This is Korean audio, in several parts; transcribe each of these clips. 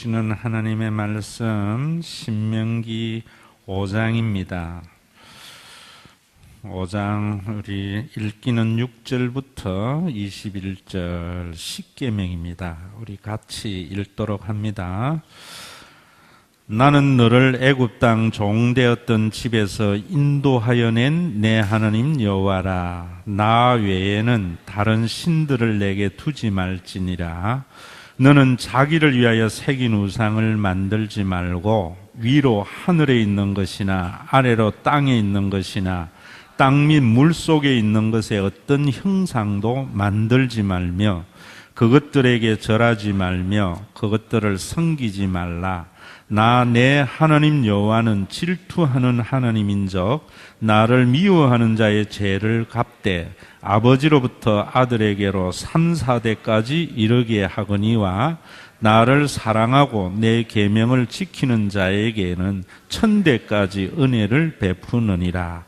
주시는 하나님의 말씀 신명기 5장입니다. 5장 우리 읽기는 6절부터 21절 십계명입니다. 우리 같이 읽도록 합니다. 나는 너를 애굽 땅 종되었던 집에서 인도하여 낸 내 하나님 여호와라. 나 외에는 다른 신들을 내게 두지 말지니라. 너는 자기를 위하여 새긴 우상을 만들지 말고 위로 하늘에 있는 것이나 아래로 땅에 있는 것이나 땅 및 물 속에 있는 것의 어떤 형상도 만들지 말며 그것들에게 절하지 말며 그것들을 섬기지 말라. 나 내 하나님 여호와는 질투하는 하나님인적 나를 미워하는 자의 죄를 갚되 아버지로부터 아들에게로 3, 4대까지 이르게 하거니와 나를 사랑하고 내 계명을 지키는 자에게는 1000대까지 은혜를 베푸느니라.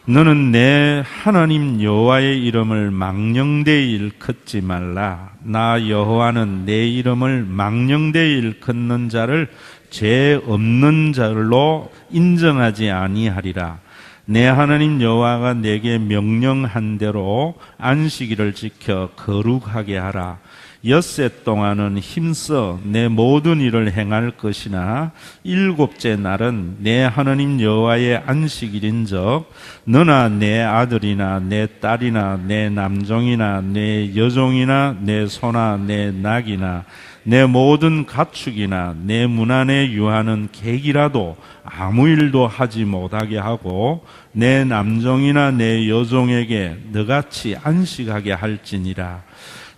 너는 내 하나님 여호와의 이름을 망령되이 일컫지 말라. 나 여호와는 내 이름을 망령되이 일컫는 자를 죄 없는 자로 인정하지 아니하리라. 내 하나님 여호와가 내게 명령한 대로 안식일을 지켜 거룩하게 하라. 엿새 동안은 힘써 내 모든 일을 행할 것이나 일곱째 날은 내 하나님 여호와의 안식일인적 너나 내 아들이나 내 딸이나 내 남종이나 내 여종이나 내 소나 내 낙이나 내 모든 가축이나 내 문 안에 유하는 객이라도 아무 일도 하지 못하게 하고 내 남종이나 내 여종에게 너같이 안식하게 할지니라.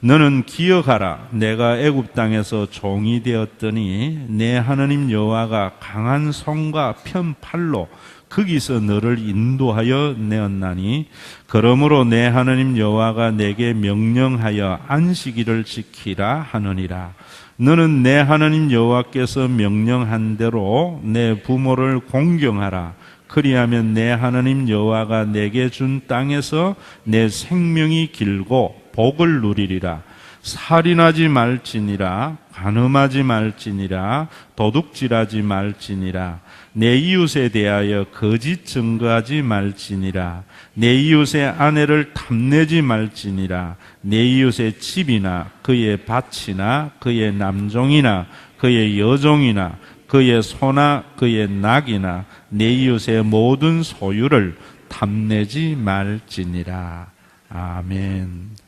너는 기억하라. 내가 애굽 땅에서 종이 되었더니 내 하나님 여호와가 강한 손과 편 팔로 거기서 너를 인도하여 내었나니 그러므로 내 하나님 여호와가 내게 명령하여 안식일을 지키라 하느니라. 너는 내 하나님 여호와께서 명령한 대로 내 부모를 공경하라. 그리하면 내 하나님 여호와가 내게 준 땅에서 내 생명이 길고 복을 누리리라. 살인하지 말지니라. 간음하지 말지니라. 도둑질하지 말지니라. 내 이웃에 대하여 거짓 증거하지 말지니라. 내 이웃의 아내를 탐내지 말지니라. 내 이웃의 집이나 그의 밭이나 그의 남종이나 그의 여종이나 그의 소나 그의 낙이나 내 이웃의 모든 소유를 탐내지 말지니라. 아멘.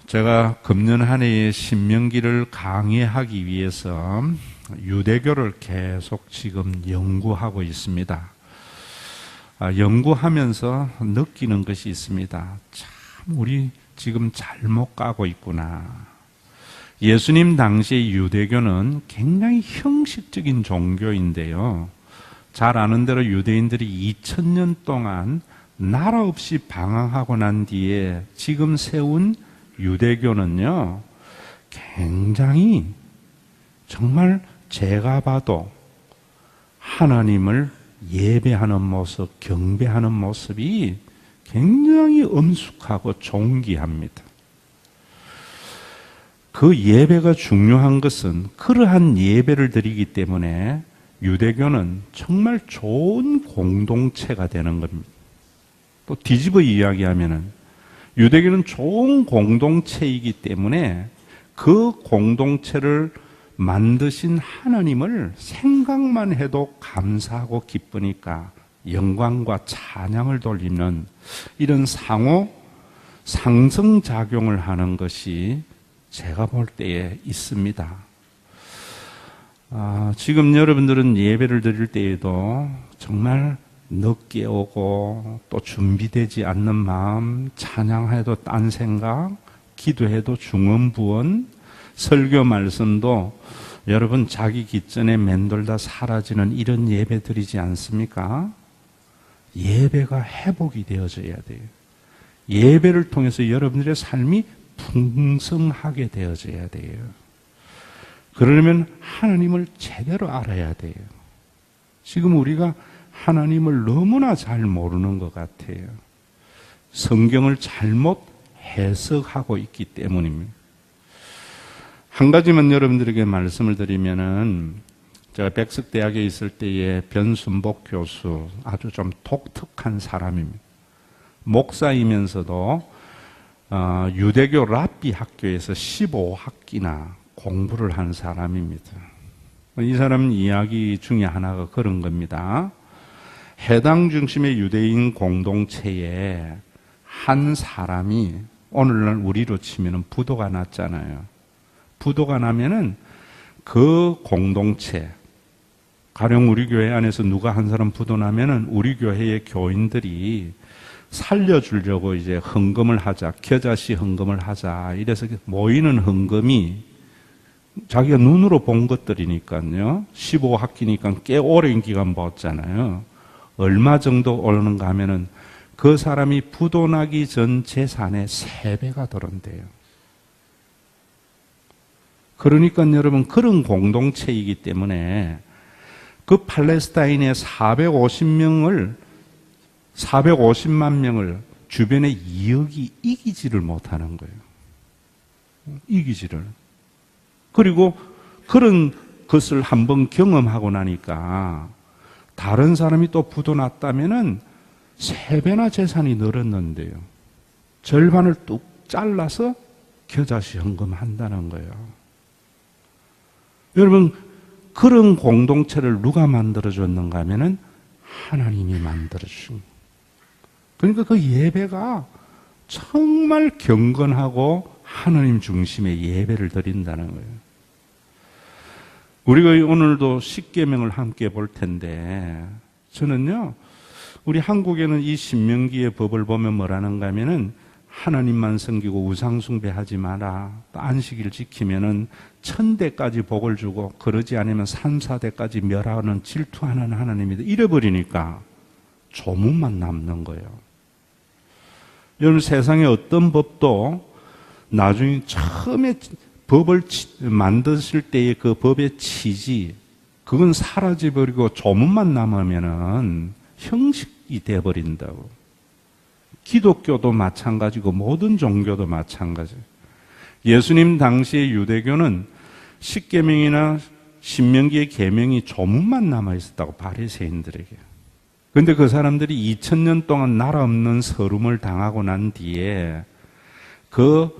제가 금년 한 해의 신명기를 강의하기 위해서 유대교를 계속 지금 연구하고 있습니다. 연구하면서 느끼는 것이 있습니다. 참 우리 지금 잘못 가고 있구나. 예수님 당시의 유대교는 굉장히 형식적인 종교인데요. 잘 아는 대로 유대인들이 2000년 동안 나라 없이 방황하고 난 뒤에 지금 세운 유대교는요, 굉장히 정말 제가 봐도 하나님을 예배하는 모습, 경배하는 모습이 굉장히 엄숙하고 존귀합니다. 그 예배가 중요한 것은 그러한 예배를 드리기 때문에 유대교는 정말 좋은 공동체가 되는 겁니다. 또 뒤집어 이야기하면은 유대교는 좋은 공동체이기 때문에 그 공동체를 만드신 하나님을 생각만 해도 감사하고 기쁘니까 영광과 찬양을 돌리는 이런 상호 상승작용을 하는 것이 제가 볼 때에 있습니다. 지금 여러분들은 예배를 드릴 때에도 정말 늦게 오고 또 준비되지 않는 마음, 찬양해도 딴 생각, 기도해도 중언부언, 설교 말씀도 여러분 자기 기전에 맴돌다 사라지는 이런 예배 드리지 않습니까? 예배가 회복이 되어져야 돼요. 예배를 통해서 여러분들의 삶이 풍성하게 되어져야 돼요. 그러려면 하나님을 제대로 알아야 돼요. 지금 우리가 하나님을 너무나 잘 모르는 것 같아요. 성경을 잘못 해석하고 있기 때문입니다. 한 가지만 여러분들에게 말씀을 드리면은, 제가 백석대학에 있을 때에 변순복 교수, 아주 좀 독특한 사람입니다. 목사이면서도 유대교 랍비 학교에서 15학기나 공부를 한 사람입니다. 이 사람 이야기 중에 하나가 그런 겁니다. 해당 중심의 유대인 공동체에 한 사람이, 오늘날 우리로 치면 부도가 났잖아요. 부도가 나면은 그 공동체, 가령 우리 교회 안에서 누가 한 사람 부도 나면은 우리 교회의 교인들이 살려주려고 이제 헌금을 하자, 겨자씨 헌금을 하자, 이래서 모이는 헌금이 자기가 눈으로 본 것들이니까요. 15학기니까 꽤 오랜 기간 봤잖아요. 얼마 정도 오르는가 하면은 그 사람이 부도나기 전 재산의 3배가 들었대요. 그러니까 여러분, 그런 공동체이기 때문에 그 팔레스타인의 450만 명을 주변의 2억이 이기지를 못하는 거예요. 이기지를. 그리고 그런 것을 한번 경험하고 나니까 다른 사람이 또 부도났다면은 3배나 재산이 늘었는데요. 절반을 뚝 잘라서 겨자씨 헌금한다는 거예요. 여러분, 그런 공동체를 누가 만들어줬는가 하면은 하나님이 만들어주신 거예요. 그러니까 그 예배가 정말 경건하고 하나님 중심의 예배를 드린다는 거예요. 우리가 오늘도 십계명을 함께 볼 텐데, 저는요, 우리 한국에는 이 신명기의 법을 보면 뭐라는가 하면은 하나님만 섬기고 우상숭배하지 마라. 또 안식일 지키면은 1000대까지 복을 주고 그러지 않으면 3, 4대까지 멸하는 질투하는 하나님이다. 이래버리니까 조문만 남는 거예요. 여러분, 세상에 어떤 법도 나중에 처음에 법을 만드실 때의 그 법의 취지, 그건 사라져버리고 조문만 남으면은 형식이 돼버린다고. 기독교도 마찬가지고 모든 종교도 마찬가지예요. 예수님 당시의 유대교는 십계명이나 신명기의 계명이 조문만 남아 있었다고, 바리새인들에게. 그런데 그 사람들이 2000년 동안 나라 없는 서름을 당하고 난 뒤에 그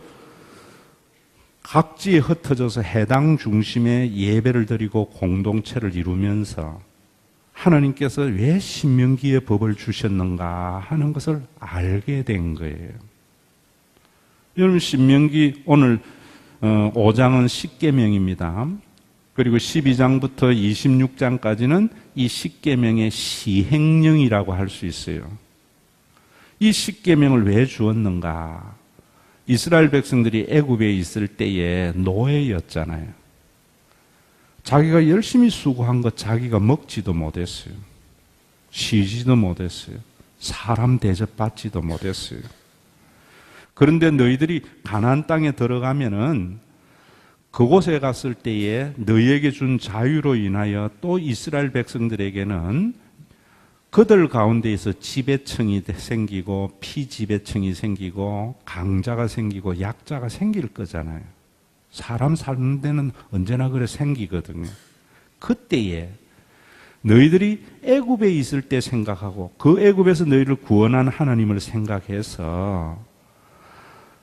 각지에 흩어져서 해당 중심의 예배를 드리고 공동체를 이루면서 하나님께서 왜 신명기의 법을 주셨는가 하는 것을 알게 된 거예요. 여러분, 신명기 오늘 5장은 십계명입니다. 그리고 12장부터 26장까지는 이 십계명의 시행령이라고 할 수 있어요. 이 십계명을 왜 주었는가? 이스라엘 백성들이 애굽에 있을 때에 노예였잖아요. 자기가 열심히 수고한 것 자기가 먹지도 못했어요. 쉬지도 못했어요. 사람 대접받지도 못했어요. 그런데 너희들이 가나안 땅에 들어가면은 그곳에 갔을 때에 너희에게 준 자유로 인하여 또 이스라엘 백성들에게는 그들 가운데에서 지배층이 생기고 피지배층이 생기고 강자가 생기고 약자가 생길 거잖아요. 사람 사는 데는 언제나 그래 생기거든요. 그때에 너희들이 애굽에 있을 때 생각하고 그 애굽에서 너희를 구원한 하나님을 생각해서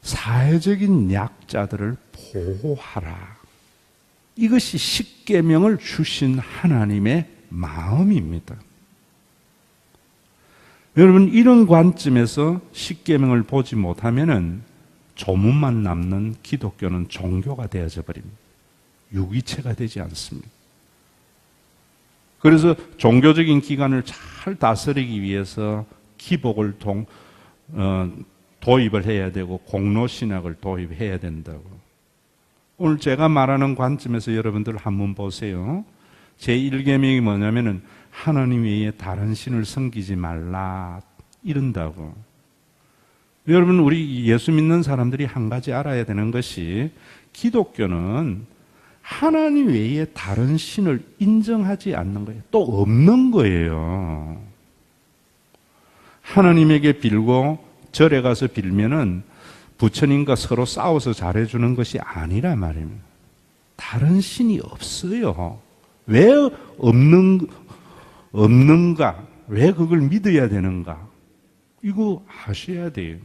사회적인 약자들을 보호하라. 이것이 십계명을 주신 하나님의 마음입니다. 여러분, 이런 관점에서 십계명을 보지 못하면은 조문만 남는 기독교는 종교가 되어져 버립니다. 유기체가 되지 않습니다. 그래서 종교적인 기관을 잘 다스리기 위해서 기복을 도입을 해야 되고 공로신학을 도입해야 된다고. 오늘 제가 말하는 관점에서 여러분들 한번 보세요. 제1계명이 뭐냐면은 하나님 외에 다른 신을 섬기지 말라 이른다고. 여러분, 우리 예수 믿는 사람들이 한 가지 알아야 되는 것이 기독교는 하나님 외에 다른 신을 인정하지 않는 거예요. 또 없는 거예요. 하나님에게 빌고 절에 가서 빌면은 부처님과 서로 싸워서 잘해주는 것이 아니라 말입니다. 다른 신이 없어요. 왜 없는가? 왜 그걸 믿어야 되는가? 이거 아셔야 돼요.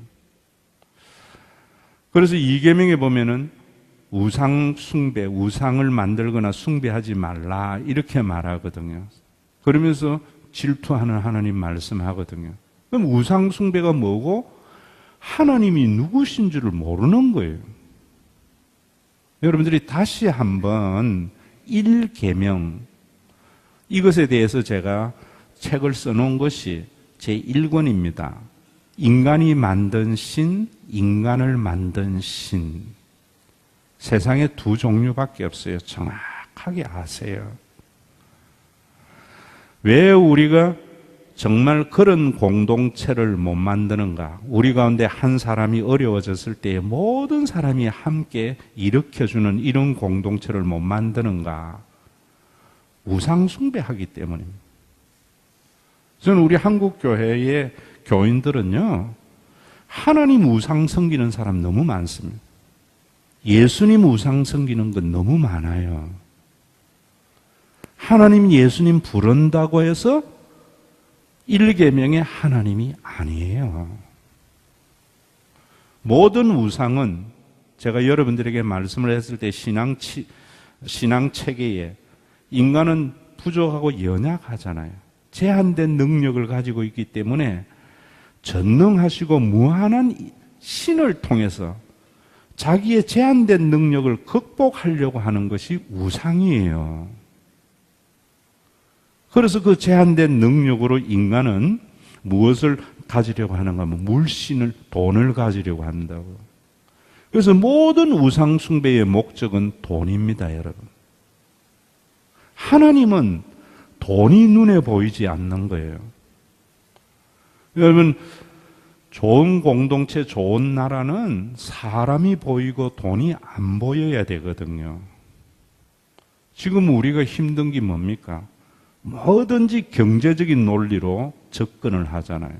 그래서 이계명에 보면은 우상 숭배, 우상을 만들거나 숭배하지 말라 이렇게 말하거든요. 그러면서 질투하는 하나님 말씀하거든요. 그럼 우상 숭배가 뭐고 하나님이 누구신 줄을 모르는 거예요. 여러분들이 다시 한번 1계명 이것에 대해서 제가 책을 써놓은 것이 제1권입니다. 인간이 만든 신, 인간을 만든 신. 세상에 두 종류밖에 없어요. 정확하게 아세요. 왜 우리가 정말 그런 공동체를 못 만드는가? 우리 가운데 한 사람이 어려워졌을 때 모든 사람이 함께 일으켜주는 이런 공동체를 못 만드는가? 우상 숭배하기 때문입니다. 저는 우리 한국교회의 교인들은요, 하나님 우상 섬기는 사람 너무 많습니다. 예수님 우상 섬기는 건 너무 많아요. 하나님 예수님 부른다고 해서 1계명의 하나님이 아니에요. 모든 우상은 제가 여러분들에게 말씀을 했을 때 신앙 체계에 인간은 부족하고 연약하잖아요. 제한된 능력을 가지고 있기 때문에 전능하시고 무한한 신을 통해서 자기의 제한된 능력을 극복하려고 하는 것이 우상이에요. 그래서 그 제한된 능력으로 인간은 무엇을 가지려고 하는가 하면 물신을, 돈을 가지려고 한다고. 그래서 모든 우상 숭배의 목적은 돈입니다, 여러분. 하나님은 돈이 눈에 보이지 않는 거예요. 여러분, 좋은 공동체, 좋은 나라는 사람이 보이고 돈이 안 보여야 되거든요. 지금 우리가 힘든 게 뭡니까? 뭐든지 경제적인 논리로 접근을 하잖아요.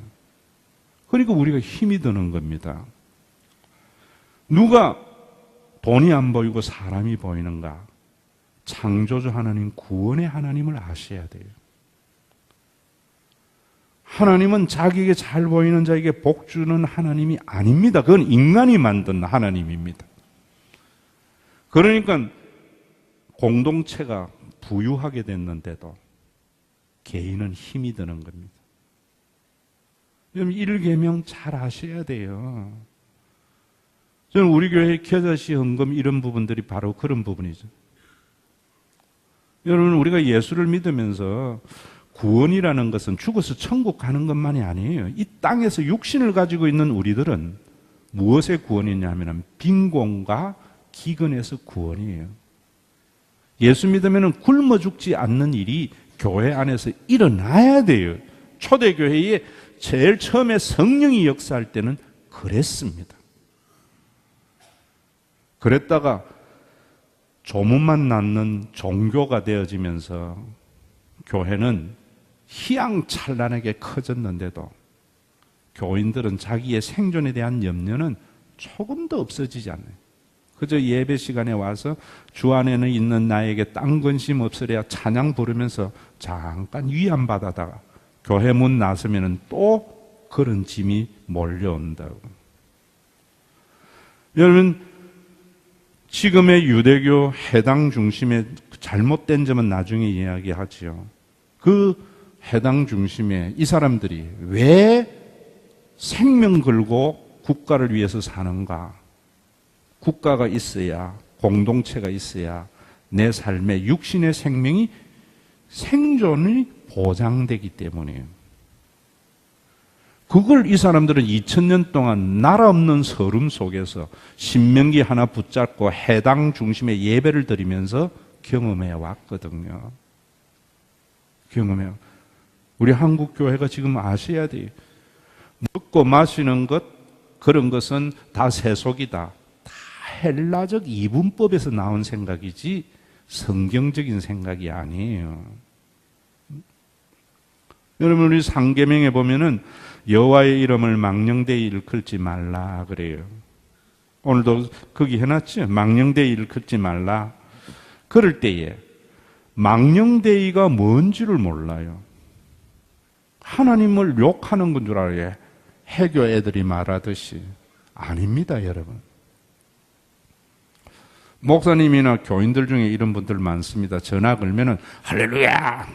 그러니까 우리가 힘이 드는 겁니다. 누가 돈이 안 보이고 사람이 보이는가? 창조주 하나님, 구원의 하나님을 아셔야 돼요. 하나님은 자기에게 잘 보이는 자에게 복 주는 하나님이 아닙니다. 그건 인간이 만든 하나님입니다. 그러니까 공동체가 부유하게 됐는데도 개인은 힘이 드는 겁니다. 여러분 1계명 잘 아셔야 돼요. 저는 우리 교회 겨자씨 헌금 이런 부분들이 바로 그런 부분이죠. 여러분 우리가 예수를 믿으면서 구원이라는 것은 죽어서 천국 가는 것만이 아니에요. 이 땅에서 육신을 가지고 있는 우리들은 무엇의 구원이냐면 빈곤과 기근에서 구원이에요. 예수 믿으면 굶어 죽지 않는 일이 교회 안에서 일어나야 돼요. 초대교회에 제일 처음에 성령이 역사할 때는 그랬습니다. 그랬다가 조문만 낳는 종교가 되어지면서 교회는 희양찬란하게 커졌는데도 교인들은 자기의 생존에 대한 염려는 조금도 없어지지 않아요. 그저 예배 시간에 와서 주 안에는 있는 나에게 딴 근심 없으랴 찬양 부르면서 잠깐 위안받아다가 교회 문 나서면 또 그런 짐이 몰려온다고. 여러분 지금의 유대교 해당 중심의 잘못된 점은 나중에 이야기하지요. 그 해당 중심에 이 사람들이 왜 생명 걸고 국가를 위해서 사는가? 국가가 있어야, 공동체가 있어야 내 삶의 육신의 생명이 생존이 보장되기 때문이에요. 그걸 이 사람들은 2000년 동안 나라 없는 서름 속에서 신명기 하나 붙잡고 해당 중심의 예배를 드리면서 경험해 왔거든요. 경험해요. 우리 한국 교회가 지금 아셔야 돼요. 먹고 마시는 것, 그런 것은 다 세속이다. 다 헬라적 이분법에서 나온 생각이지 성경적인 생각이 아니에요. 여러분 우리 상계명에 보면은 여호와의 이름을 망령되이 일컬지 말라 그래요. 오늘도 거기 해놨죠. 망령되이 일컬지 말라. 그럴 때에 망령되이가 뭔지를 몰라요. 하나님을 욕하는 건 줄 알아요. 해교 애들이 말하듯이. 아닙니다, 여러분. 목사님이나 교인들 중에 이런 분들 많습니다. 전화 걸면은 할렐루야!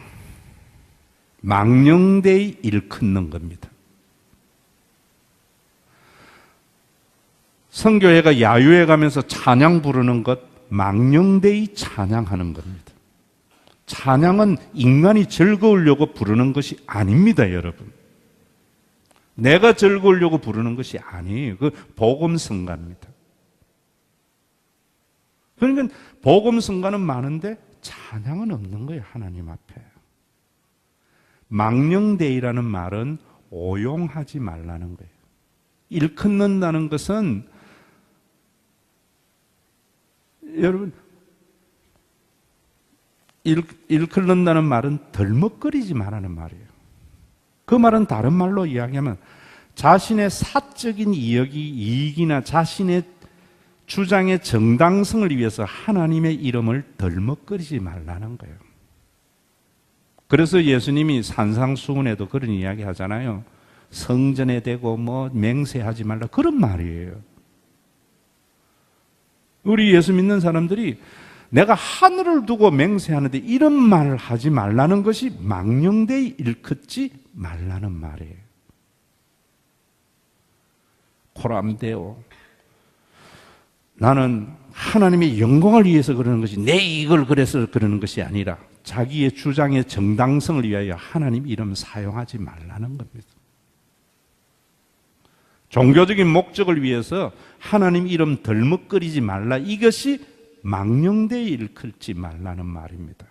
망령되이 일컫는 겁니다. 선교회가 야유회 가면서 찬양 부르는 것, 망령되이 찬양하는 겁니다. 찬양은 인간이 즐거우려고 부르는 것이 아닙니다, 여러분. 내가 즐거우려고 부르는 것이 아니에요. 그 복음성가입니다. 그러니까 복음성가는 많은데 찬양은 없는 거예요, 하나님 앞에. 망령되이라는 말은 오용하지 말라는 거예요. 일컫는다는 것은 여러분 일컫는다는 말은 덜먹거리지 말라는 말이에요. 그 말은 다른 말로 이야기하면 자신의 사적인 이익이나 자신의 주장의 정당성을 위해서 하나님의 이름을 덜먹거리지 말라는 거예요. 그래서 예수님이 산상수훈에도 그런 이야기 하잖아요. 성전에 대고 맹세하지 말라, 그런 말이에요. 우리 예수 믿는 사람들이 내가 하늘을 두고 맹세하는데 이런 말을 하지 말라는 것이 망령되이 일컫지 말라는 말이에요. 코람데오. 나는 하나님의 영광을 위해서 그러는 것이 내 이익을 그래서 그러는 것이 아니라 자기의 주장의 정당성을 위하여 하나님 이름 사용하지 말라는 겁니다. 종교적인 목적을 위해서 하나님 이름 덜먹거리지 말라, 이것이 망령되이 일컬지 말라는 말입니다.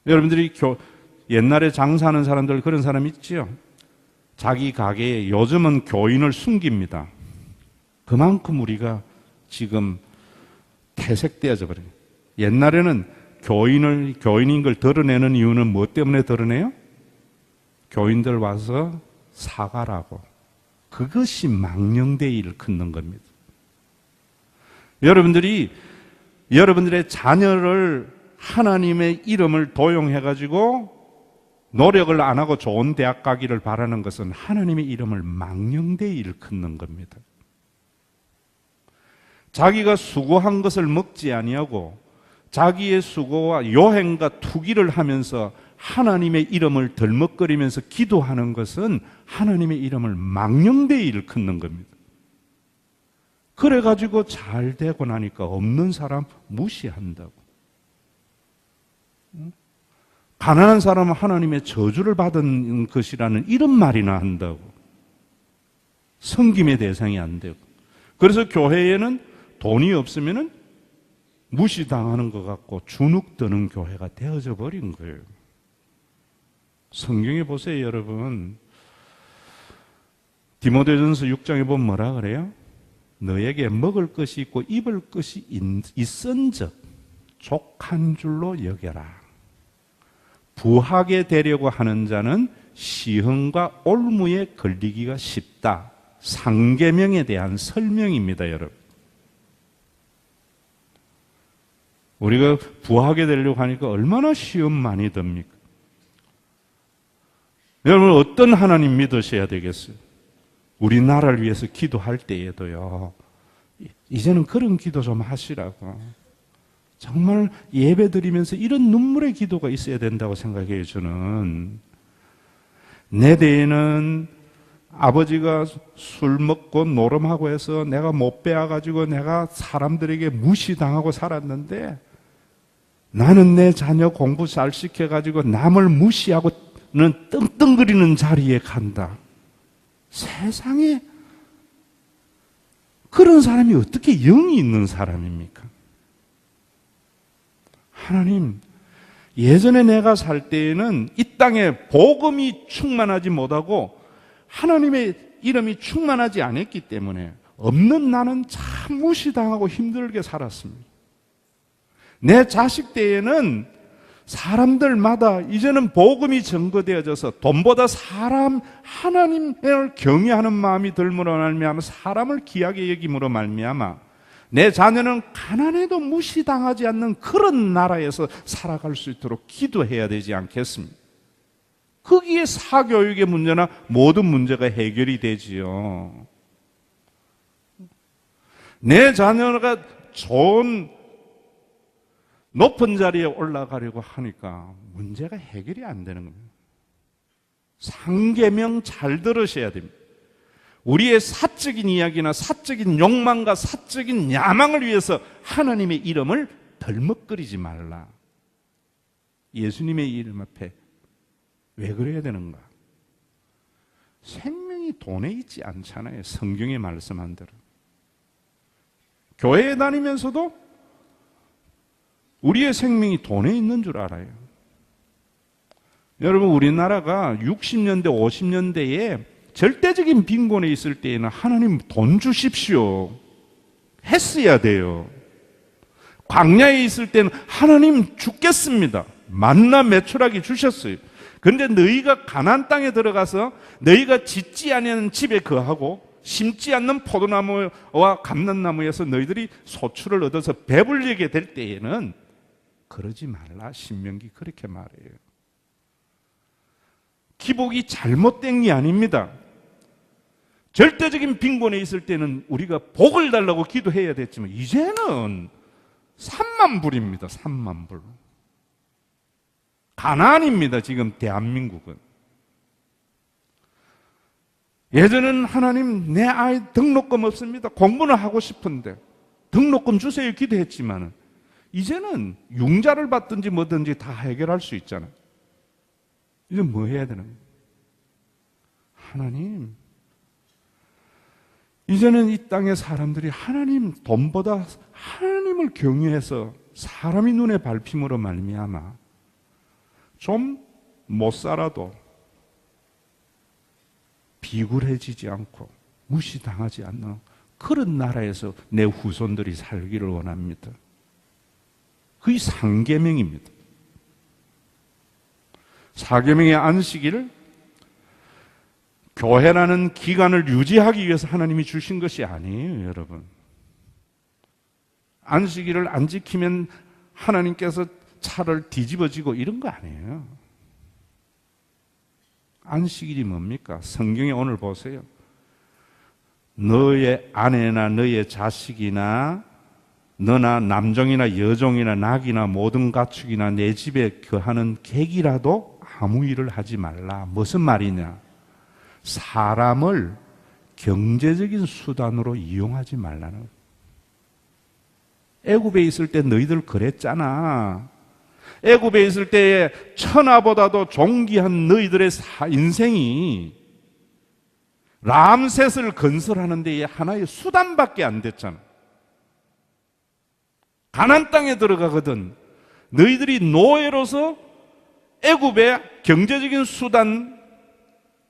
여러분들이 옛날에 장사하는 사람들, 그런 사람 있죠? 자기 가게에 요즘은 교인을 숨깁니다. 그만큼 우리가 지금 퇴색되어져 버려요. 옛날에는 교인인 걸 드러내는 이유는 무엇 때문에 드러내요? 교인들 와서 사과라고. 그것이 망령되이 일컫는 겁니다. 여러분들의 자녀를 하나님의 이름을 도용해가지고 노력을 안 하고 좋은 대학 가기를 바라는 것은 하나님의 이름을 망령되이 일컫는 겁니다. 자기가 수고한 것을 먹지 아니하고 자기의 수고와 요행과 투기를 하면서 하나님의 이름을 덜먹거리면서 기도하는 것은 하나님의 이름을 망령되이 일컫는 겁니다. 그래가지고 잘 되고 나니까 없는 사람 무시한다고. 가난한 사람은 하나님의 저주를 받은 것이라는 이런 말이나 한다고. 섬김의 대상이 안 되고. 그래서 교회에는 돈이 없으면 무시당하는 것 같고 주눅 드는 교회가 되어져 버린 거예요. 성경에 보세요, 여러분. 디모데전서 6장에 보면 뭐라 그래요? 너에게 먹을 것이 있고 입을 것이 있은즉 족한 줄로 여겨라. 부하게 되려고 하는 자는 시험과 올무에 걸리기가 쉽다. 상계명에 대한 설명입니다, 여러분. 우리가 부하게 되려고 하니까 얼마나 시험 많이 듭니까? 여러분, 어떤 하나님 믿으셔야 되겠어요? 우리나라를 위해서 기도할 때에도요, 이제는 그런 기도 좀 하시라고. 정말 예배 드리면서 이런 눈물의 기도가 있어야 된다고 생각해요, 저는. 내 대에는 아버지가 술 먹고 노름하고 해서 내가 못 배워가지고 내가 사람들에게 무시당하고 살았는데 나는 내 자녀 공부 잘 시켜가지고 남을 무시하고는 떵떵거리는 자리에 간다. 세상에 그런 사람이 어떻게 영이 있는 사람입니까? 하나님, 예전에 내가 살 때에는 이 땅에 복음이 충만하지 못하고 하나님의 이름이 충만하지 않았기 때문에 없는 나는 참 무시당하고 힘들게 살았습니다. 내 자식 때에는 사람들마다 이제는 복음이 증거되어져서 돈보다 하나님을 경외하는 마음이 들므로 말미암아 사람을 귀하게 여김으로 말미암아 내 자녀는 가난해도 무시당하지 않는 그런 나라에서 살아갈 수 있도록 기도해야 되지 않겠습니까? 거기에 사교육의 문제나 모든 문제가 해결이 되지요. 내 자녀가 좋은 높은 자리에 올라가려고 하니까 문제가 해결이 안 되는 겁니다. 상계명 잘 들으셔야 됩니다. 우리의 사적인 이야기나 사적인 욕망과 사적인 야망을 위해서 하나님의 이름을 덜먹거리지 말라. 예수님의 이름 앞에 왜 그래야 되는가? 생명이 돈에 있지 않잖아요. 성경에 말씀한 대로. 교회에 다니면서도 우리의 생명이 돈에 있는 줄 알아요. 여러분, 우리나라가 60년대, 50년대에 절대적인 빈곤에 있을 때에는 하나님 돈 주십시오 했어야 돼요. 광야에 있을 때는 하나님 주겠습니다. 만나 매출하게 주셨어요. 그런데 너희가 가나안 땅에 들어가서 너희가 짓지 않은 집에 거하고 심지 않는 포도나무와 감람나무에서 너희들이 소출을 얻어서 배불리게 될 때에는 그러지 말라. 신명기 그렇게 말해요. 기복이 잘못된 게 아닙니다. 절대적인 빈곤에 있을 때는 우리가 복을 달라고 기도해야 됐지만 이제는 3만 불입니다. 3만 불. 가난입니다. 지금 대한민국은. 예전에는 하나님 내 아이 등록금 없습니다. 공부는 하고 싶은데 등록금 주세요 기도했지만 이제는 융자를 받든지 뭐든지 다 해결할 수 있잖아요. 이제 뭐 해야 되는 거예요? 하나님, 이제는 이 땅의 사람들이 하나님 돈보다 하나님을 경외해서 사람이 눈에 밟힘으로 말미암아 좀 못 살아도 비굴해지지 않고 무시당하지 않는 그런 나라에서 내 후손들이 살기를 원합니다. 그게 상계명입니다. 사계명의 안식일을 교회라는 기관을 유지하기 위해서 하나님이 주신 것이 아니에요, 여러분. 안식일을 안 지키면 하나님께서 차를 뒤집어지고 이런 거 아니에요. 안식일이 뭡니까? 성경에 오늘 보세요. 너의 아내나 너의 자식이나 너나 남종이나 여종이나 낙이나 모든 가축이나 내 집에 거하는 객이라도 아무 일을 하지 말라. 무슨 말이냐? 사람을 경제적인 수단으로 이용하지 말라는. 애굽에 있을 때 너희들 그랬잖아. 애굽에 있을 때에 천하보다도 존귀한 너희들의 인생이 람셋을 건설하는 데에 하나의 수단밖에 안 됐잖아. 가나안 땅에 들어가거든 너희들이 노예로서 애굽의 경제적인 수단,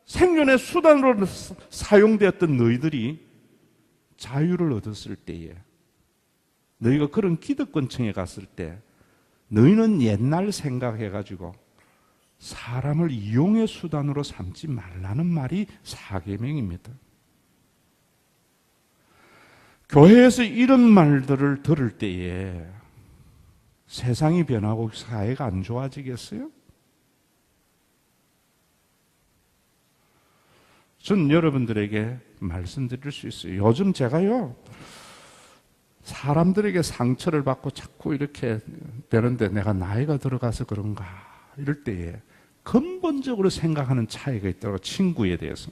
생존의 수단으로 사용되었던 너희들이 자유를 얻었을 때에 너희가 그런 기득권층에 갔을 때 너희는 옛날 생각해가지고 사람을 이용의 수단으로 삼지 말라는 말이 사계명입니다. 교회에서 이런 말들을 들을 때에 세상이 변하고 사회가 안 좋아지겠어요? 전 여러분들에게 말씀드릴 수 있어요. 요즘 제가요, 사람들에게 상처를 받고 자꾸 이렇게 되는데 내가 나이가 들어가서 그런가 이럴 때에 근본적으로 생각하는 차이가 있더라고요. 친구에 대해서.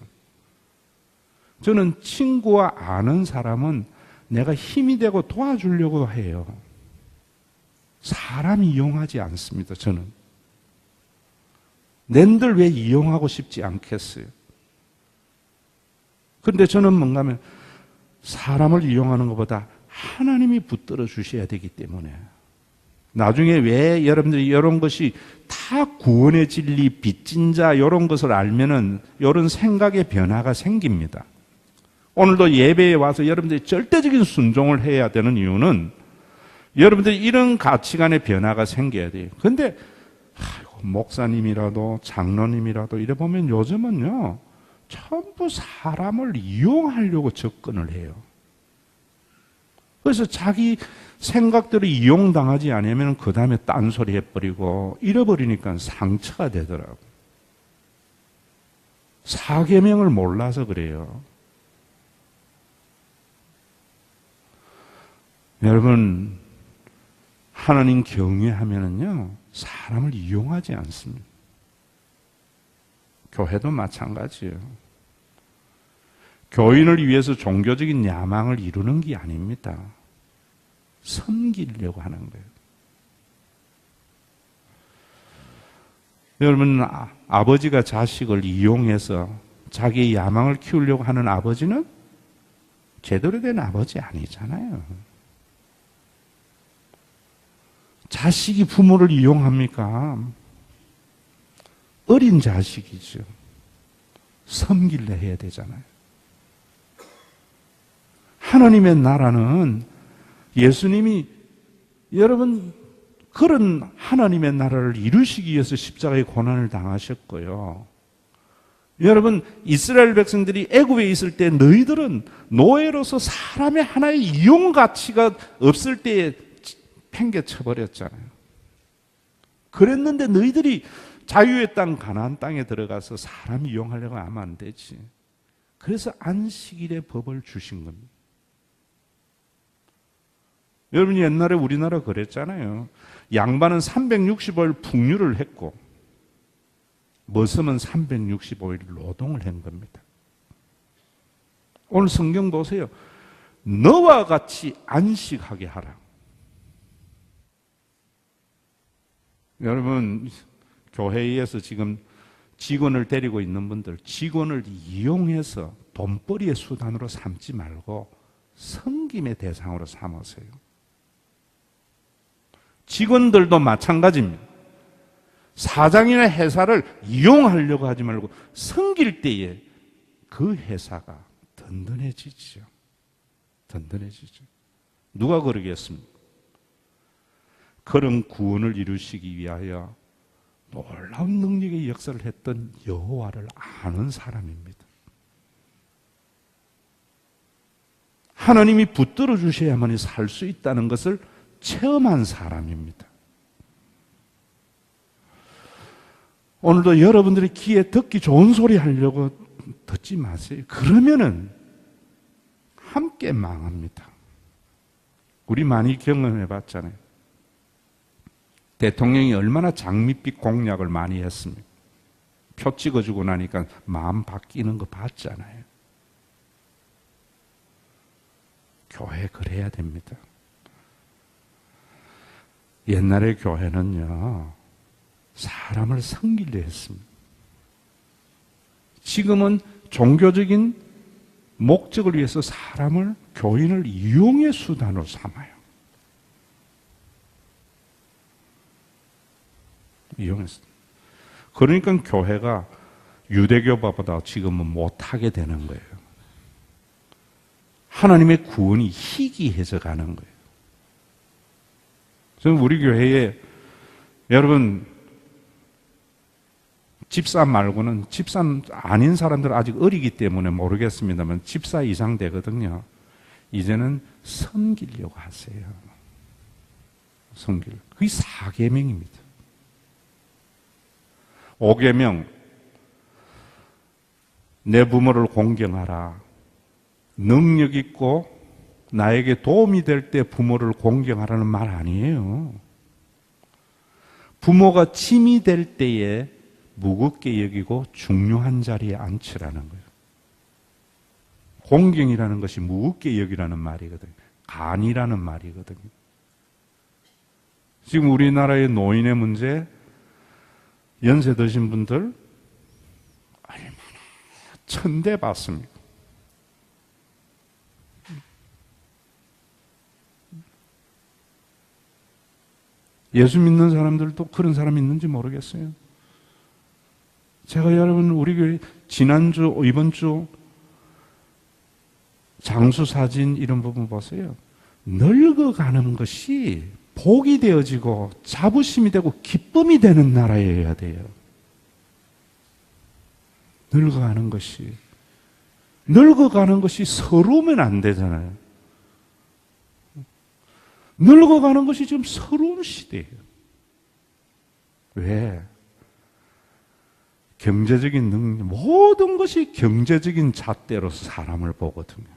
저는 친구와 아는 사람은 내가 힘이 되고 도와주려고 해요. 사람 이용하지 않습니다. 저는. 낸들 왜 이용하고 싶지 않겠어요? 그런데 저는 뭔가 하면 사람을 이용하는 것보다 하나님이 붙들어 주셔야 되기 때문에 나중에 왜 여러분들이 이런 것이 다 구원의 진리, 빚진 자 이런 것을 알면은 이런 생각의 변화가 생깁니다. 오늘도 예배에 와서 여러분들이 절대적인 순종을 해야 되는 이유는 여러분들이 이런 가치관의 변화가 생겨야 돼요. 그런데 목사님이라도 장로님이라도 이래 보면 요즘은요 전부 사람을 이용하려고 접근을 해요. 그래서 자기 생각대로 이용당하지 않으면 그 다음에 딴소리 해버리고 잃어버리니까 상처가 되더라고요. 사계명을 몰라서 그래요. 여러분, 하나님 경외하면은요, 사람을 이용하지 않습니다. 교회도 마찬가지예요. 교인을 위해서 종교적인 야망을 이루는 게 아닙니다. 섬기려고 하는 거예요. 여러분, 아버지가 자식을 이용해서 자기의 야망을 키우려고 하는 아버지는 제대로 된 아버지 아니잖아요. 자식이 부모를 이용합니까? 어린 자식이죠. 섬길래 해야 되잖아요. 하나님의 나라는 예수님이 여러분 그런 하나님의 나라를 이루시기 위해서 십자가의 고난을 당하셨고요. 여러분 이스라엘 백성들이 애굽에 있을 때 너희들은 노예로서 사람의 하나의 이용 가치가 없을 때에 팽개쳐버렸잖아요. 그랬는데 너희들이 자유의 땅 가나안 땅에 들어가서 사람 이용하려고 하면 안 되지. 그래서 안식일의 법을 주신 겁니다. 여러분 옛날에 우리나라 그랬잖아요. 양반은 365일 풍류를 했고 머슴은 365일 노동을 한 겁니다. 오늘 성경 보세요. 너와 같이 안식하게 하라. 여러분 교회에서 지금 직원을 데리고 있는 분들 직원을 이용해서 돈벌이의 수단으로 삼지 말고 섬김의 대상으로 삼으세요. 직원들도 마찬가지입니다. 사장이나 회사를 이용하려고 하지 말고 섬길 때에 그 회사가 든든해지죠. 든든해지죠. 누가 그러겠습니까? 그런 구원을 이루시기 위하여 놀라운 능력의 역사를 했던 여호와를 아는 사람입니다. 하나님이 붙들어 주셔야만이 살 수 있다는 것을 체험한 사람입니다. 오늘도 여러분들이 귀에 듣기 좋은 소리 하려고 듣지 마세요. 그러면은 함께 망합니다. 우리 많이 경험해 봤잖아요. 대통령이 얼마나 장밋빛 공약을 많이 했습니까? 표 찍어주고 나니까 마음 바뀌는 거 봤잖아요. 교회 그래야 됩니다. 옛날의 교회는요, 사람을 섬기려 했습니다. 지금은 종교적인 목적을 위해서 사람을, 교인을 이용의 수단으로 삼아요. 이용했어요. 그러니까 교회가 유대교보다 지금은 못하게 되는 거예요. 하나님의 구원이 희귀해져 가는 거예요. 저는 우리 교회에 여러분 집사 말고는 집사 아닌 사람들은 아직 어리기 때문에 모르겠습니다만 집사 이상 되거든요. 이제는 섬기려고 하세요. 섬기려. 그게 4계명입니다. 5계명, 내 부모를 공경하라. 능력 있고 나에게 도움이 될 때 부모를 공경하라는 말 아니에요. 부모가 짐이 될 때에 무겁게 여기고 중요한 자리에 앉히라는 거예요. 공경이라는 것이 무겁게 여기라는 말이거든요. 간이라는 말이거든요. 지금 우리나라의 노인의 문제, 연세 드신 분들 얼마나 천대받습니까? 예수 믿는 사람들도 그런 사람 있는지 모르겠어요. 제가 여러분 우리 교회 지난주 이번 주 장수 사진 이런 부분 보세요. 늙어가는 것이 복이 되어지고 자부심이 되고 기쁨이 되는 나라여야 돼요. 늙어가는 것이 서러우면 안 되잖아요. 늙어가는 것이 지금 서러운 시대예요. 왜? 경제적인 능력, 모든 것이 경제적인 잣대로서 사람을 보거든요.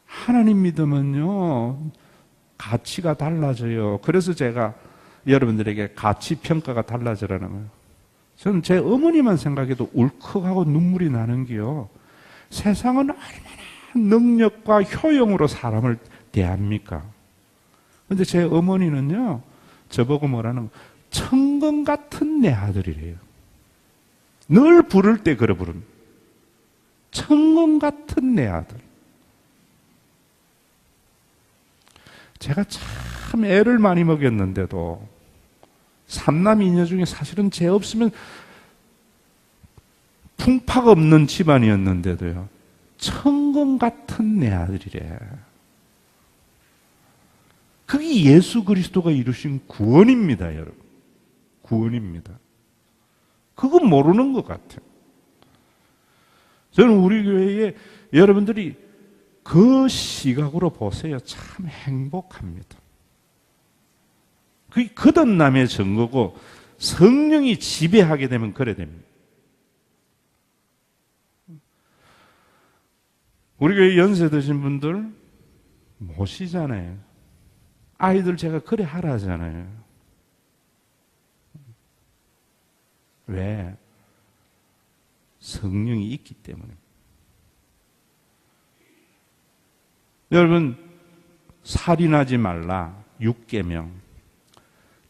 하나님 믿으면요, 가치가 달라져요. 그래서 제가 여러분들에게 가치 평가가 달라지라는 거예요. 저는 제 어머니만 생각해도 울컥하고 눈물이 나는 게요. 세상은 얼마나 능력과 효용으로 사람을 대합니까? 근데 제 어머니는요, 저보고 뭐라는, 천금 같은 내 아들이래요. 늘 부를 때 그래 부릅니다. 천금 같은 내 아들. 제가 참 애를 많이 먹였는데도, 삼남 이녀 중에 사실은 제 없으면 풍파가 없는 집안이었는데도요, 천금 같은 내 아들이래. 그게 예수 그리스도가 이루신 구원입니다, 여러분. 구원입니다. 그거 모르는 것 같아요. 저는 우리 교회에 여러분들이 그 시각으로 보세요. 참 행복합니다. 그게 거듭남의 증거고 성령이 지배하게 되면 그래 됩니다. 우리 교회 연세 드신 분들 모시잖아요. 아이들 제가 그래 하라잖아요. 왜? 성령이 있기 때문에. 여러분, 살인하지 말라 6계명.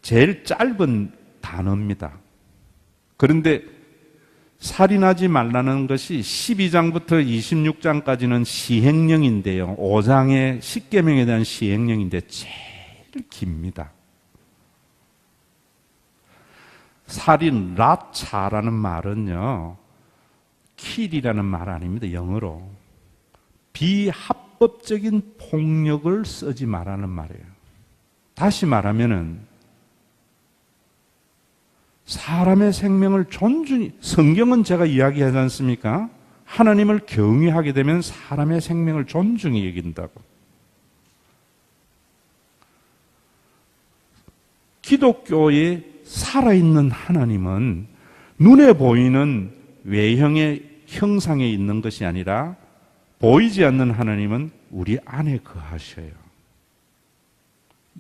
제일 짧은 단어입니다. 그런데 살인하지 말라는 것이 12장부터 26장까지는 시행령인데요. 5장의 10계명에 대한 시행령인데 제일 깁니다. 살인, 라차라는 말은요, 킬이라는 말 아닙니다. 영어로. 비합법적인 폭력을 쓰지 말라는 말이에요. 다시 말하면은, 사람의 생명을 존중히, 성경은 제가 이야기하지 않습니까? 하나님을 경외하게 되면 사람의 생명을 존중히 여긴다고. 기독교의 살아있는 하나님은 눈에 보이는 외형의 형상에 있는 것이 아니라 보이지 않는 하나님은 우리 안에 거하셔요.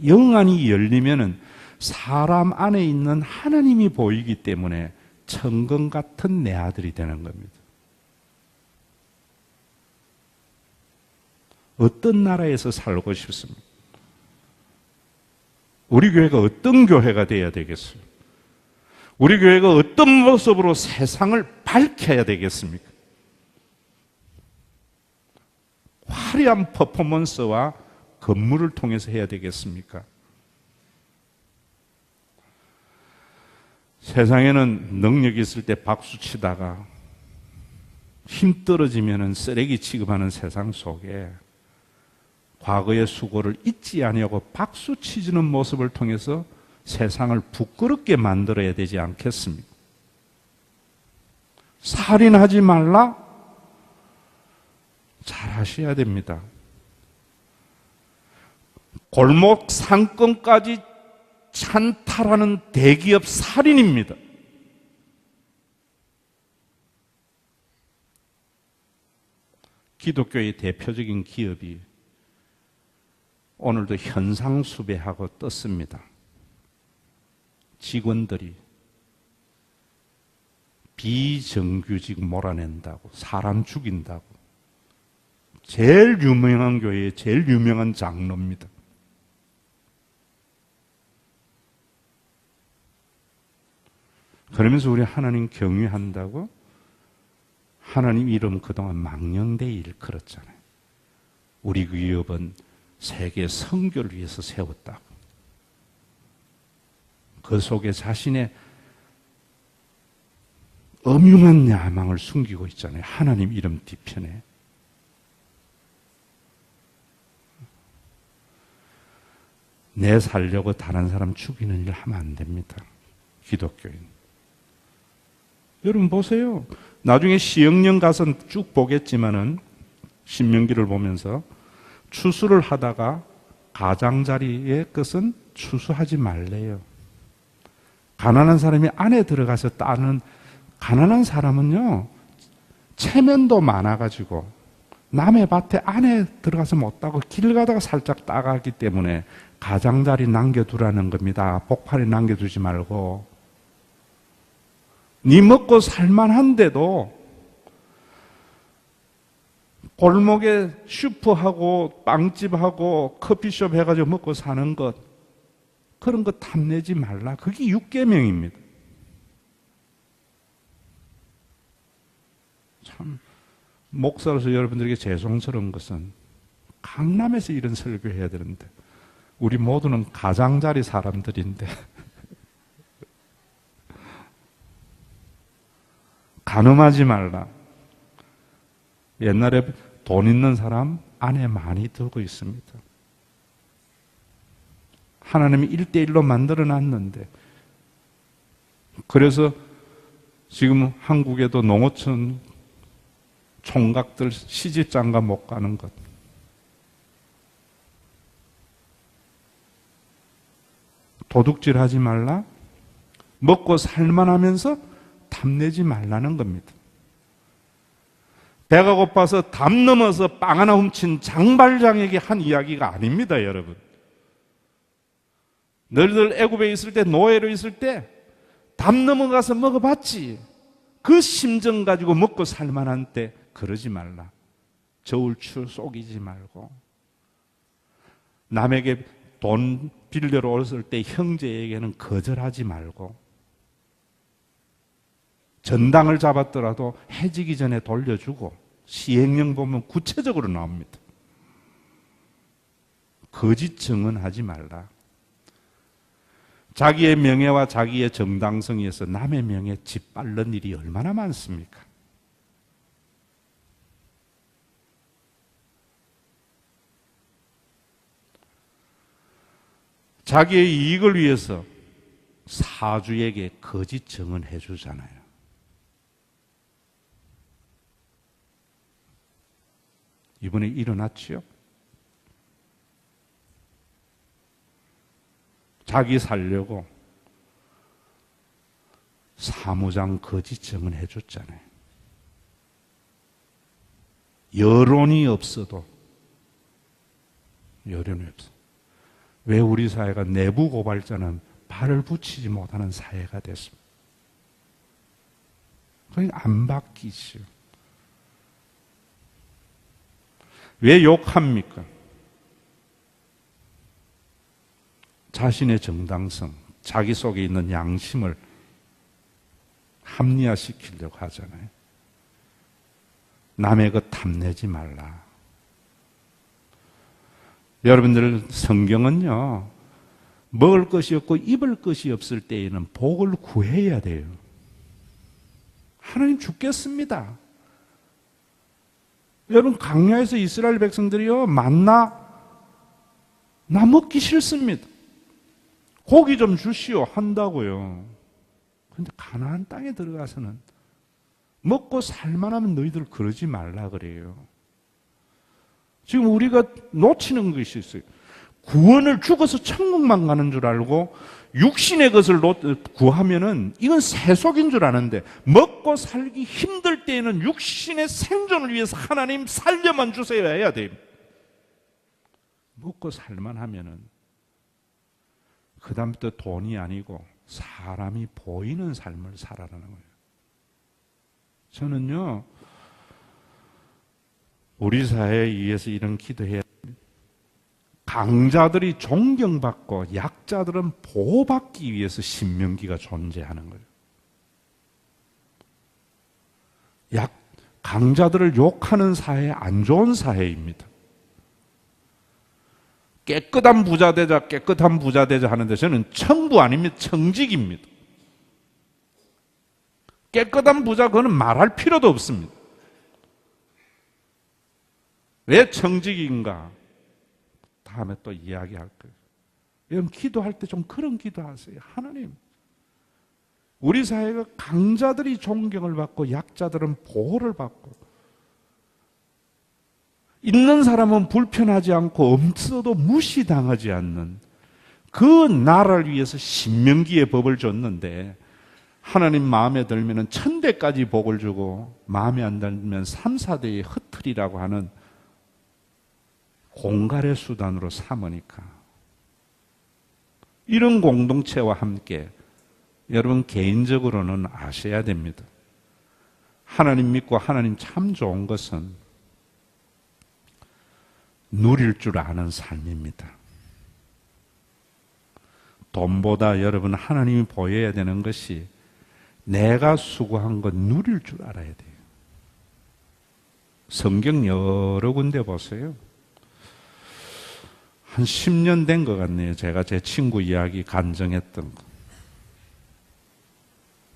영안이 열리면은 사람 안에 있는 하나님이 보이기 때문에 천금 같은 내 아들이 되는 겁니다. 어떤 나라에서 살고 싶습니까? 우리 교회가 어떤 교회가 되어야 되겠어요? 우리 교회가 어떤 모습으로 세상을 밝혀야 되겠습니까? 화려한 퍼포먼스와 건물을 통해서 해야 되겠습니까? 세상에는 능력이 있을 때 박수 치다가 힘 떨어지면 쓰레기 취급하는 세상 속에 과거의 수고를 잊지 아니하고 박수 치지는 모습을 통해서 세상을 부끄럽게 만들어야 되지 않겠습니까? 살인하지 말라? 잘 하셔야 됩니다. 골목 상권까지 찬탈하는 대기업 살인입니다. 기독교의 대표적인 기업이 오늘도 현상수배하고 떴습니다. 직원들이 비정규직 몰아낸다고, 사람 죽인다고. 제일 유명한 교회의 제일 유명한 장로입니다. 그러면서 우리 하나님 경외한다고 하나님 이름 그동안 망령되이 일컬었잖아요. 우리 기업은 세계 선교를 위해서 세웠다고. 그 속에 자신의 엄중한 야망을 숨기고 있잖아요. 하나님 이름 뒤편에. 내 살려고 다른 사람 죽이는 일 하면 안 됩니다. 기독교인. 여러분 보세요. 나중에 시흥령 가서 쭉 보겠지만은 신명기를 보면서 추수를 하다가 가장자리의 것은 추수하지 말래요. 가난한 사람이 안에 들어가서 따는, 가난한 사람은요, 체면도 많아가지고 남의 밭에 안에 들어가서 못 따고 길 가다가 살짝 따가기 때문에 가장자리 남겨두라는 겁니다. 복판에 남겨두지 말고. 네 먹고 살만한데도 골목에 슈퍼하고 빵집하고 커피숍 해가지고 먹고 사는 것, 그런 거 탐내지 말라. 그게 6계명입니다. 참 목사로서 여러분들에게 죄송스러운 것은 강남에서 이런 설교해야 되는데 우리 모두는 가장자리 사람들인데 간음하지 말라. 옛날에 돈 있는 사람 안에 많이 들고 있습니다. 하나님이 1대1로 만들어 놨는데, 그래서 지금 한국에도 농어촌 총각들 시집장가 못 가는 것. 도둑질 하지 말라. 먹고 살만하면서 탐내지 말라는 겁니다. 배가 고파서 담 넘어서 빵 하나 훔친 장발장에게 한 이야기가 아닙니다, 여러분. 너희들 애굽에 있을 때, 노예로 있을 때 담 넘어가서 먹어봤지. 그 심정 가지고 먹고 살만한 때 그러지 말라. 저울추 속이지 말고. 남에게 돈 빌려러 왔을 때 형제에게는 거절하지 말고. 전당을 잡았더라도 해지기 전에 돌려주고. 시행령 보면 구체적으로 나옵니다. 거짓 증언하지 말라. 자기의 명예와 자기의 정당성에 의해서 남의 명예에 짓밟는 일이 얼마나 많습니까? 자기의 이익을 위해서 사주에게 거짓 증언해 주잖아요. 이번에 일어났지요? 자기 살려고 사무장 거짓 증언해 줬잖아요. 여론이 없어도, 여론이 없어. 왜 우리 사회가 내부 고발자는 발을 붙이지 못하는 사회가 됐습니까? 그냥 안 바뀌죠. 왜 욕합니까? 자신의 정당성, 자기 속에 있는 양심을 합리화시키려고 하잖아요. 남의 것 탐내지 말라. 여러분들, 성경은요, 먹을 것이 없고 입을 것이 없을 때에는 복을 구해야 돼요. 하나님 죽겠습니다. 여러분, 광야에서 이스라엘 백성들이요, 만나, 나 먹기 싫습니다. 고기 좀 주시오 한다고요. 그런데 가나안 땅에 들어가서는 먹고 살만하면 너희들 그러지 말라 그래요. 지금 우리가 놓치는 것이 있어요. 구원을 죽어서 천국만 가는 줄 알고 육신의 것을 구하면은 이건 세속인 줄 아는데, 먹고 살기 힘들 때에는 육신의 생존을 위해서 하나님 살려만 주세요 해야 돼요. 먹고 살만 하면은 그 다음부터 돈이 아니고 사람이 보이는 삶을 살아라는 거예요. 저는요, 우리 사회에 의해서 이런 기도해야 됩니다. 강자들이 존경받고 약자들은 보호받기 위해서 신명기가 존재하는 거예요. 강자들을 욕하는 사회, 안 좋은 사회입니다. 깨끗한 부자 되자, 깨끗한 부자 되자 하는데 저는 청부 아닙니다. 청직입니다. 깨끗한 부자, 그거는 말할 필요도 없습니다. 왜 청직인가? 다음에 또 이야기할 거예요. 여러분, 기도할 때 좀 그런 기도하세요. 하나님, 우리 사회가 강자들이 존경을 받고 약자들은 보호를 받고 있는 사람은 불편하지 않고 없어도 무시당하지 않는 그 나라를 위해서 신명기의 법을 줬는데 하나님 마음에 들면 1000대까지 복을 주고 마음에 안 들면 3, 4대의 흩트리라고 하는 공갈의 수단으로 삼으니까 이런 공동체와 함께 여러분 개인적으로는 아셔야 됩니다. 하나님 믿고 하나님 참 좋은 것은 누릴 줄 아는 삶입니다. 돈보다 여러분 하나님이 보여야 되는 것이 내가 수고한 것 누릴 줄 알아야 돼요. 성경 여러 군데 보세요. 한 10년 된 것 같네요. 제가 제 친구 이야기 간증했던 거.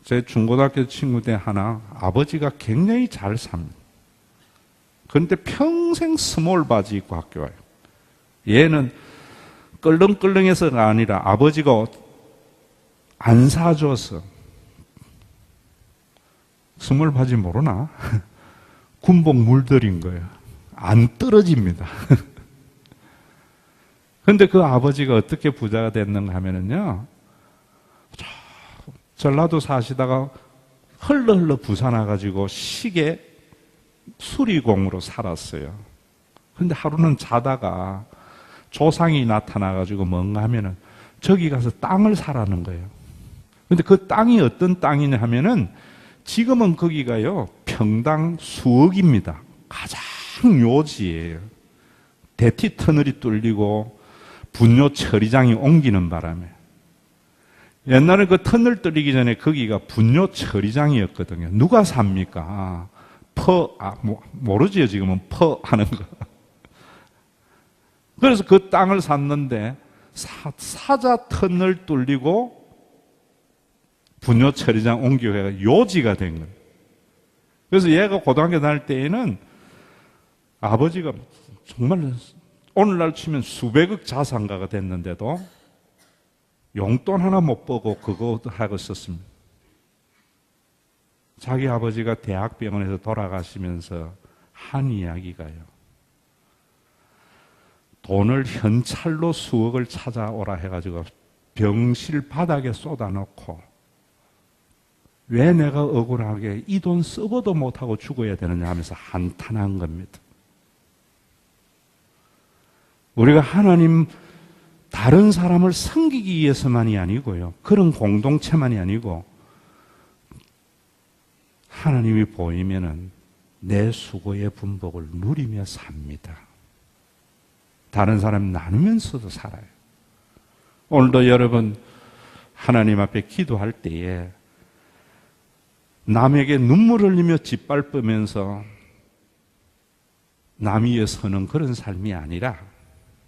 제 중고등학교 친구 때 하나 아버지가 굉장히 잘 삽니다. 그런데 평생 스몰 바지 입고 학교 와요. 얘는 끌렁끌렁해서가 아니라 아버지가 안 사줘서 스몰 바지 모르나? 군복 물들인 거예요. 안 떨어집니다. 그런데 그 아버지가 어떻게 부자가 됐는가 하면은요, 전라도 사시다가 흘러흘러 부산 와가지고 시계 수리공으로 살았어요. 근데 하루는 자다가 조상이 나타나가지고 뭔가 하면은 저기 가서 땅을 사라는 거예요. 근데 그 땅이 어떤 땅이냐 하면은 지금은 거기가요, 평당 수억입니다. 가장 요지예요. 대티 터널이 뚫리고 분뇨 처리장이 옮기는 바람에. 옛날에 그 터널 뚫리기 전에 거기가 분뇨 처리장이었거든요. 누가 삽니까? 모르지요, 지금은 하는 거. 그래서 그 땅을 샀는데, 사자 터널 뚫리고 분뇨 처리장 옮겨가 요지가 된 거예요. 그래서 얘가 고등학교 다닐 때에는 아버지가 정말 오늘날 치면 수백억 자산가가 됐는데도 용돈 하나 못 보고 그거 하고 썼습니다. 자기 아버지가 대학병원에서 돌아가시면서 한 이야기가요. 돈을 현찰로 수억을 찾아오라 해가지고 병실 바닥에 쏟아놓고 왜 내가 억울하게 이 돈 쓰고도 못하고 죽어야 되느냐 하면서 한탄한 겁니다. 우리가 하나님 다른 사람을 섬기기 위해서만이 아니고요. 그런 공동체만이 아니고 하나님이 보이면은 내 수고의 분복을 누리며 삽니다. 다른 사람 나누면서도 살아요. 오늘도 여러분 하나님 앞에 기도할 때에 남에게 눈물 흘리며 짓밟으면서 남 위에 서는 그런 삶이 아니라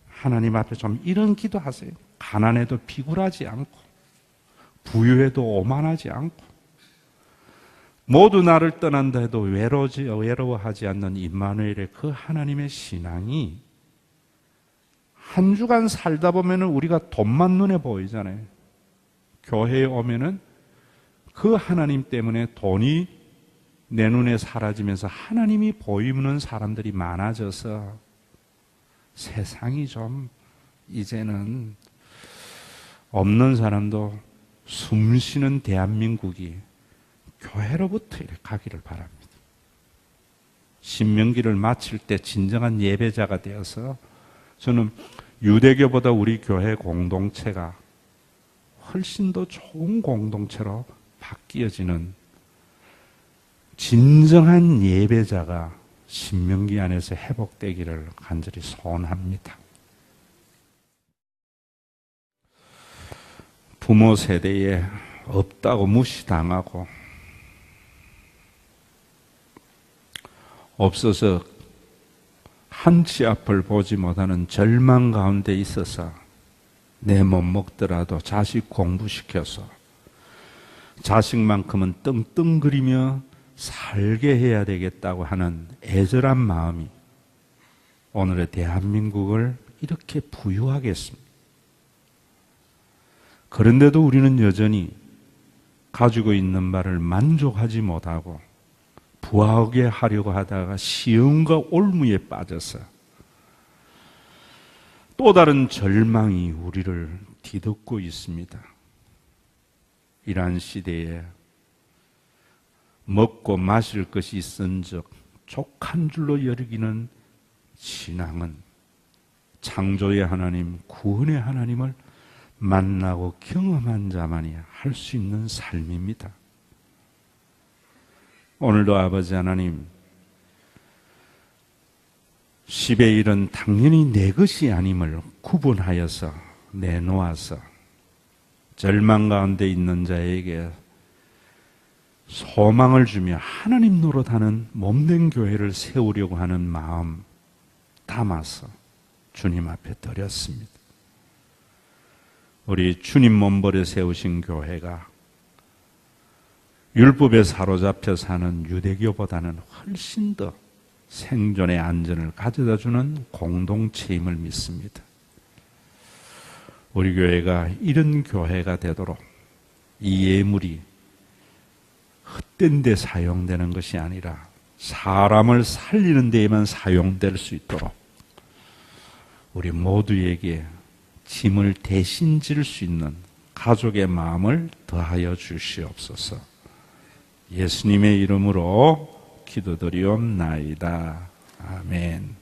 하나님 앞에 좀 이런 기도하세요. 가난해도 비굴하지 않고 부유해도 오만하지 않고 모두 나를 떠난다 해도 외로워하지 않는 임마누엘의 그 하나님의 신앙이 한 주간 살다 보면은 우리가 돈만 눈에 보이잖아요. 교회에 오면은 그 하나님 때문에 돈이 내 눈에 사라지면서 하나님이 보이는 사람들이 많아져서 세상이 좀 이제는 없는 사람도 숨쉬는 대한민국이 교회로부터 이렇게 가기를 바랍니다. 신명기를 마칠 때 진정한 예배자가 되어서 저는 유대교보다 우리 교회 공동체가 훨씬 더 좋은 공동체로 바뀌어지는 진정한 예배자가 신명기 안에서 회복되기를 간절히 소원합니다. 부모 세대에 없다고 무시당하고 없어서 한치 앞을 보지 못하는 절망 가운데 있어서 내 못 먹더라도 자식 공부시켜서 자식만큼은 떵떵거리며 살게 해야 되겠다고 하는 애절한 마음이 오늘의 대한민국을 이렇게 부유하게 했습니다. 그런데도 우리는 여전히 가지고 있는 바를 만족하지 못하고 부하게 하려고 하다가 시험과 올무에 빠져서 또 다른 절망이 우리를 뒤덮고 있습니다. 이러한 시대에 먹고 마실 것이 있은즉 족한 줄로 여기는 신앙은 창조의 하나님, 구원의 하나님을 만나고 경험한 자만이 할 수 있는 삶입니다. 오늘도 아버지 하나님, 10의 일은 당연히 내 것이 아님을 구분하여서 내놓아서 절망 가운데 있는 자에게 소망을 주며 하나님 노릇하는 몸된 교회를 세우려고 하는 마음 담아서 주님 앞에 드렸습니다. 우리 주님 몸벌에 세우신 교회가 율법에 사로잡혀 사는 유대교보다는 훨씬 더 생존의 안전을 가져다주는 공동체임을 믿습니다. 우리 교회가 이런 교회가 되도록 이 예물이 헛된 데 사용되는 것이 아니라 사람을 살리는 데에만 사용될 수 있도록 우리 모두에게 짐을 대신 질 수 있는 가족의 마음을 더하여 주시옵소서. 예수님의 이름으로 기도드리옵나이다. 아멘.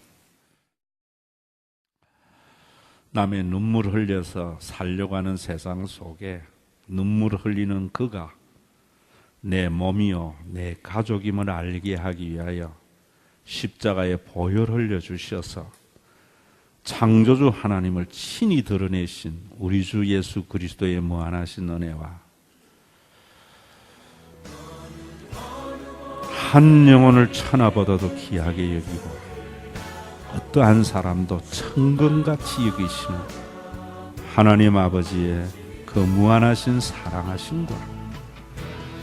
남의 눈물 흘려서 살려고 하는 세상 속에 눈물 흘리는 그가 내 몸이요 내 가족임을 알게 하기 위하여 십자가에 보혈 흘려 주셔서 창조주 하나님을 친히 드러내신 우리 주 예수 그리스도의 무한하신 은혜와 한 영혼을 천하보다도 귀하게 여기고 어떠한 사람도 천금같이 여기시는 하나님 아버지의 그 무한하신 사랑하심과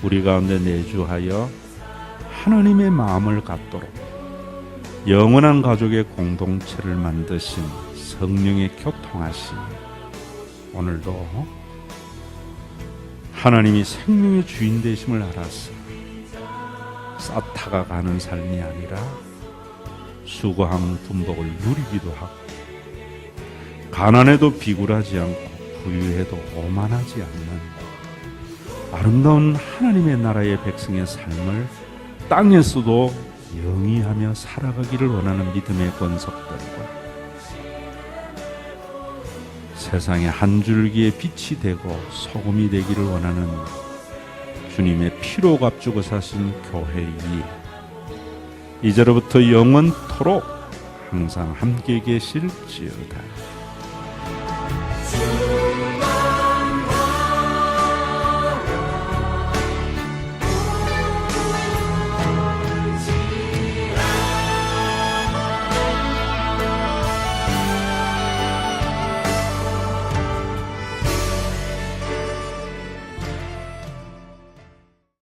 우리 가운데 내주하여 하나님의 마음을 갖도록 영원한 가족의 공동체를 만드신 성령의 교통하심, 오늘도 하나님이 생명의 주인 되심을 알아서 쌓다가 가는 삶이 아니라 수고한 분복을 누리기도 하고 가난해도 비굴하지 않고 부유해도 오만하지 않는 아름다운 하나님의 나라의 백성의 삶을 땅에서도 영위하며 살아가기를 원하는 믿음의 권속들과 세상에 한 줄기의 빛이 되고 소금이 되기를 원하는 주님의 피로 값주고 사신 교회이 이제로부터 영원토록 항상 함께 계실지어다.